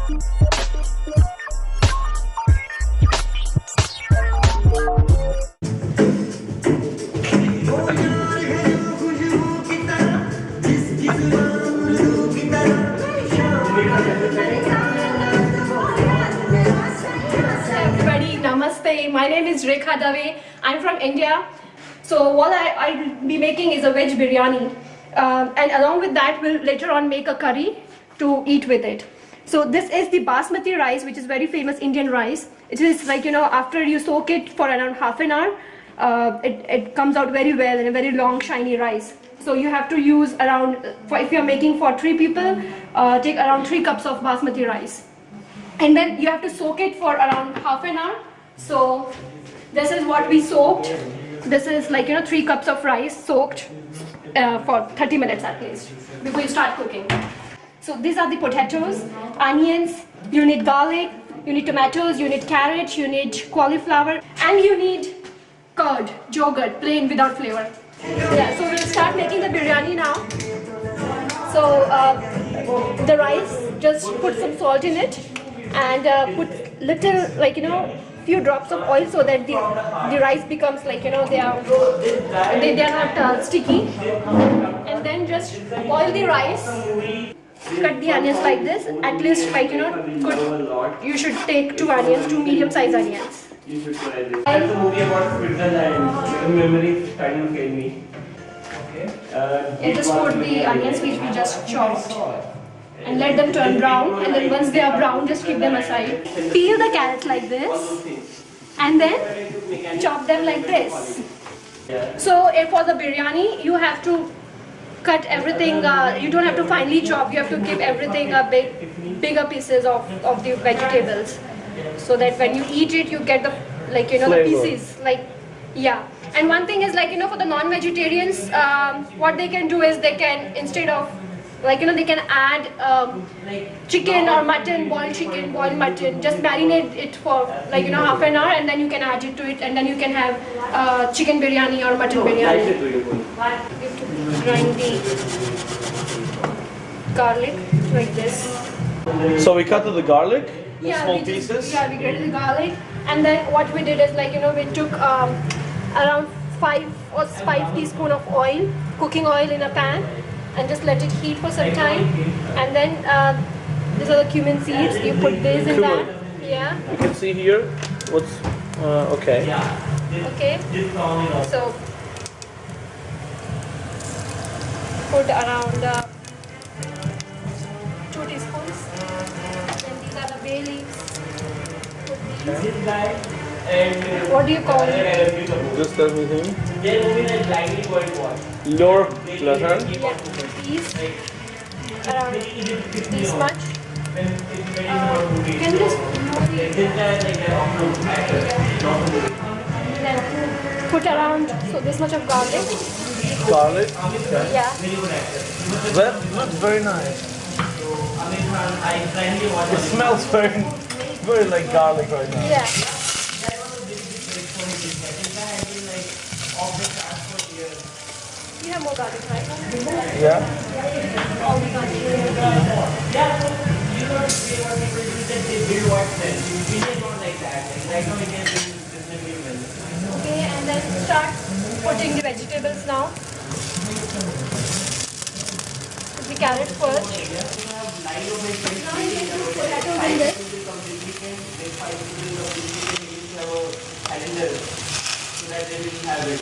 Everybody, namaste. My name is Rekha Dave. I'm from India. So what I'll be making is a veg biryani. And along with that, we'll later on make a curry to eat with it. So this is the basmati rice, which is very famous Indian rice. It is like, you know, after you soak it for around half an hour, it comes out very well in a very long, shiny rice. So you have to use around, if you're making for 3 people, take around 3 cups of basmati rice. And then you have to soak it for around half an hour. So this is what we soaked. This is like, you know, 3 cups of rice soaked for 30 minutes at least before you start cooking. So these are the potatoes, onions, you need garlic, you need tomatoes, you need carrot, you need cauliflower, and you need curd, yogurt, plain without flavor. Yeah, so we'll start making the biryani now. So the rice, just put some salt in it and put little, like, you know, few drops of oil so that the rice becomes like, you know, they are not sticky. And then just boil the rice. Cut the onions like this, at least, like, you know, you should take 2 onions, 2 medium-sized onions. There's a movie about Switzerland, memory starting to fail me. And just put the onions which we just chopped and let them turn brown, and then once they are brown, just keep them aside. Peel the carrots like this and then chop them like this. So for the biryani, you have to cut everything, you don't have to finely chop, you have to give everything a bigger pieces of the vegetables, so that when you eat it, you get the, like, you know, the pieces, like, yeah. And one thing is, like, you know, for the non-vegetarians, what they can do is they can, instead of, like, you know, they can add chicken or mutton, boiled chicken, boiled mutton, just marinate it for, like, you know, half an hour, and then you can add it to it, and then you can have chicken biryani or mutton biryani. Grind the garlic like this. So we cut the garlic in Yeah, small we just, pieces? yeah, we grated the garlic, and then what we did is, like, you know, we took around 5 teaspoons of oil, cooking oil in a pan, and just let it heat for some time. And then these are the cumin seeds. You put this in that. Yeah. You can see here what's okay. Okay. So put around 2 teaspoons. Then these are the bay leaves. Put these. What do you call it? Just tell me him. Your letter. Yeah, put these. Around this much. You can just then put around, so this much of garlic. Garlic. Okay. Yeah. That looks very nice. It smells very like garlic right now. Yeah. You have more garlic, right? Yeah. All the garlic. Okay, and then start putting the vegetables now. Put the carrot first. Now you can put potatoes in this.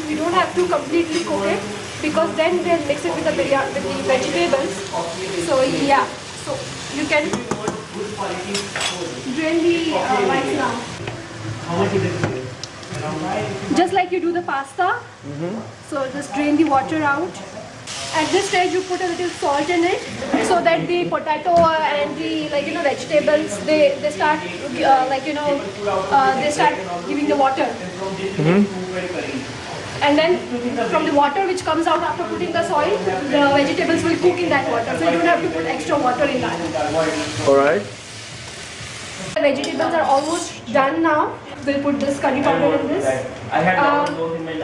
You don't have to completely cook it, because then they'll mix it with the biryani, with the vegetables. So yeah, so you can drain the rice now. Just like you do the pasta. So just drain the water out. At this stage, you put a little salt in it, so that the potato and the, like, you know, vegetables, they start like, you know, they start giving the water. And then from the water which comes out after putting the soil, the vegetables will cook in that water. So you don't have to put extra water in that. All right. The vegetables are almost done now. We'll put this curry powder in this.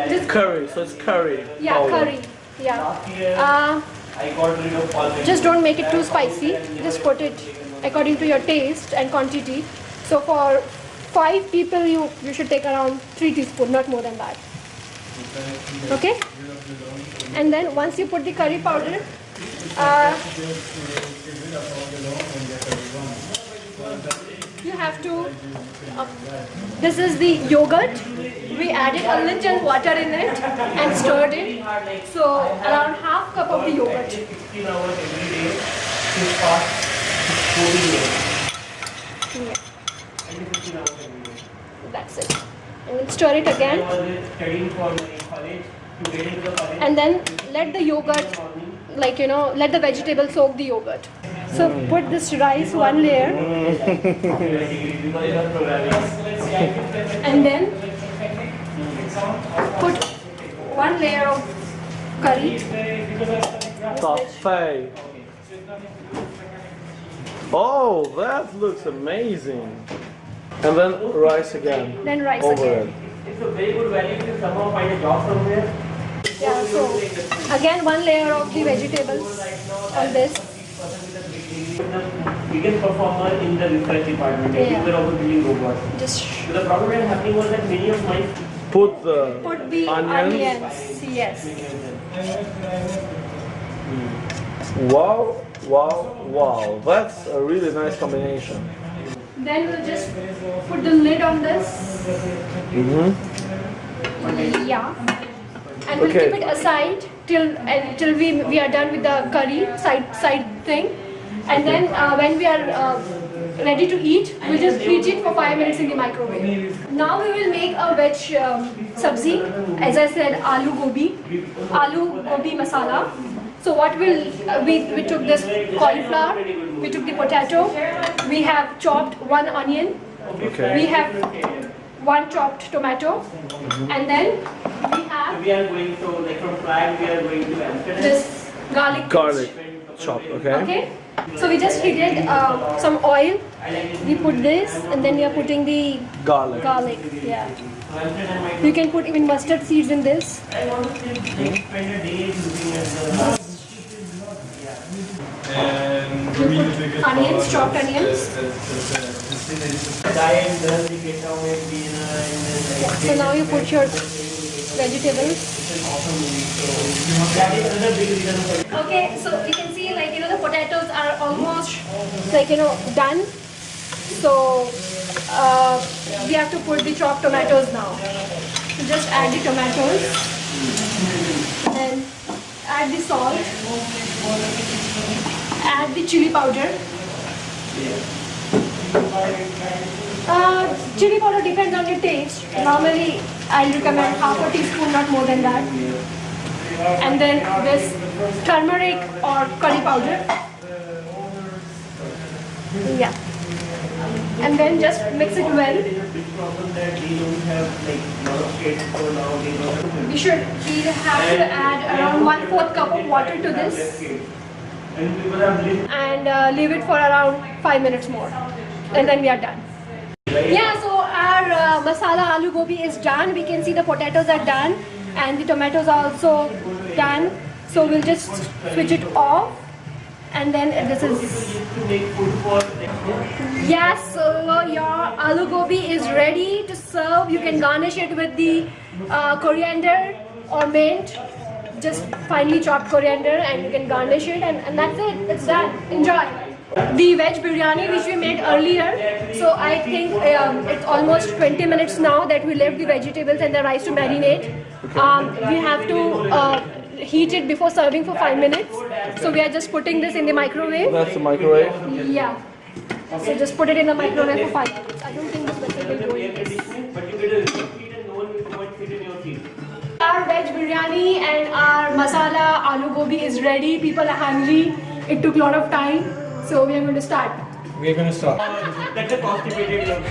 Just Curry. So it's curry. yeah, powder. curry. Yeah. Just don't make it too spicy. Just put it according to your taste and quantity. So for 5 people, you should take around 3 teaspoons, not more than that. Okay? And then once you put the curry powder, you have to, this is the yogurt. We added a little water in it and stirred it. So around half cup of the yogurt. 16 hours every day to start 14 days. Yeah, And 15 hours every day. that's it. And we'll stir it again. I was studying for my college to get into the college. And then let the yogurt, like let the vegetable soak the yogurt. So put this rice one layer, and then put one layer of curry. Buffet. Oh, that looks amazing. And then rice again. Then rice over again. it. It's a very good value if you somehow find a job somewhere. Yeah, so again one layer of the vegetables on this. The biggest performer in the research department. Yeah. Yeah. We were also building robots. Just So the problem that happening was that many of my Put the put the onions. onions. Yes. Wow, wow, wow. That's a really nice combination. Then we'll just put the lid on this. Yeah. And we'll Okay. keep it aside till we are done with the curry side thing. And then when we are ready to eat, we'll just heat it for 5 minutes in the microwave. Now we will make a veg sabzi. As I said, aloo gobi masala. So what we took this cauliflower, we took the potato, we have chopped 1 onion, Okay. we have 1 chopped tomato, and then we have we are going to like from Prague we are going to Amsterdam. this garlic. Garlic chop, okay? Okay. So we just heated some oil. We put this, and then we are putting the Garlic. garlic. Yeah. You can put even mustard seeds in this. I want to spend a day looking at the Onions, chopped onions. diet, then we get down and dinner and then Yeah. So now you put your vegetables. that is another big reason for it. Okay. So you can see the potatoes are almost done. So we have to put the chopped tomatoes now. So just add the tomatoes. Then add the salt. Add the chili powder. Chili powder depends on your taste. Normally, I'll recommend half a teaspoon, not more than that. And then this turmeric or curry powder. Yeah. And then just mix it well. Big problem that we don't have like lot of kids so now they don't We have to add around 1/4 cup of water to this and people have lived and leave it for around 5 minutes more. And then we are done. Yeah, so our masala aloo gobi is done. We can see the potatoes are done and the tomatoes are also done. So we'll just switch it off. And then this is, to make food for yes, so your aloo gobi is ready to serve. You can garnish it with the coriander or mint, just finely chopped coriander, and you can garnish it, and that's it. It's done. Enjoy. The veg biryani which we made earlier, so I think it's almost 20 minutes now that we left the vegetables and the rice to marinate. We have to heat it before serving for 5 minutes. So we are just putting this in the microwave. That's the microwave. Yeah. So just put it in the microwave for 5 minutes. I don't think this vessel will go in this. but you get a repeat feed and no one will go and feed in your feed. Our veg biryani and our masala aloo gobi is ready. People are hungry. It took a lot of time. So we are going to start. We're gonna start. That's a constipated look.